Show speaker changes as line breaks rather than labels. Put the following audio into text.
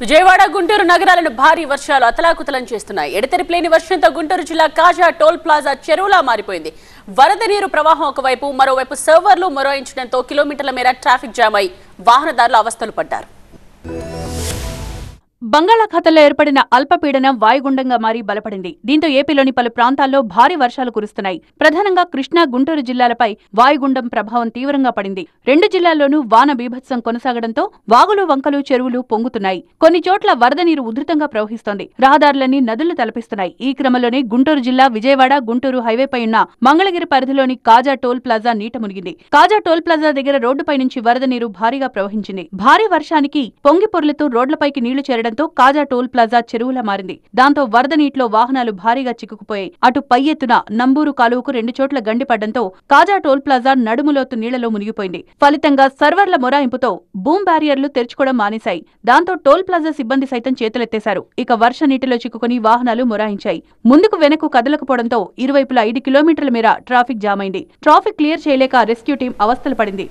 విజయవాడ గుంటూరు నగరాలను భారీ వర్షాలు అతలాకుతలం చేస్తున్నాయి. ఎడతెరిపిలేని వర్షంతో గుంటూరు జిల్లా కాజా టోల్ ప్లాజా చెరువులా మారిపోయింది. వరద నీరు ప్రవాహం ఒకవైపు, మరోవైపు సర్వర్లు మొరాయించడంతో కిలోమీటర్ల మేర ట్రాఫిక్ జామ్ అయి వాహనదారులు అవస్థలు పడ్డారు. బంగాళాఖాతంలో ఏర్పడిన అల్పపీడనం వాయుగుండంగా మారి బలపడింది. దీంతో ఏపీలోని పలు ప్రాంతాల్లో భారీ వర్షాలు కురుస్తున్నాయి. ప్రధానంగా కృష్ణా, గుంటూరు జిల్లాలపై వాయుగుండం ప్రభావం తీవ్రంగా పడింది. రెండు జిల్లాల్లోనూ వాన బీభత్సం కొనసాగడంతో వాగులు, వంకలు, చెరువులు పొంగుతున్నాయి. కొన్ని చోట్ల వరద నీరు ఉధృతంగా ప్రవహిస్తోంది. రహదారులన్నీ నదులు తలపిస్తున్నాయి. ఈ క్రమంలోనే గుంటూరు జిల్లా విజయవాడ గుంటూరు హైవేపై ఉన్న మంగళగిరి పరిధిలోని కాజా టోల్ ప్లాజా నీట మునిగింది. కాజా టోల్ ప్లాజా దగ్గర రోడ్డుపై నుంచి వరద నీరు భారీగా ప్రవహించింది. భారీ వర్షానికి పొంగి పొర్లుతూ రోడ్లపైకి నీళ్లు చేరడం కాజా టోల్ ప్లాజా చెరువులా మారింది. దాంతో వరద నీటిలో వాహనాలు భారీగా చిక్కుకుపోయాయి. అటు పై ఎత్తున నంబూరు కాలువకు 2 చోట్ల గండిపడ్డంతో కాజా టోల్ ప్లాజా నడుములోతు నీళ్లలో మునిగిపోయింది. ఫలితంగా సర్వర్ల మొరాయింపుతో బూమ్ బ్యారియర్లు తెరుచుకోవడం మానేశాయి. దాంతో టోల్ ప్లాజా సిబ్బంది సైతం చేతులెత్తేశారు. ఇక వర్ష నీటిలో చిక్కుకుని వాహనాలు మొరాయించాయి. ముందుకు వెనక్కు కదలకపోవడంతో ఇరువైపులా 5 కిలోమీటర్ల మేర ట్రాఫిక్ జామ్ అయింది. ట్రాఫిక్ క్లియర్ చేయలేక రెస్క్యూ టీం అవస్థలు పడింది.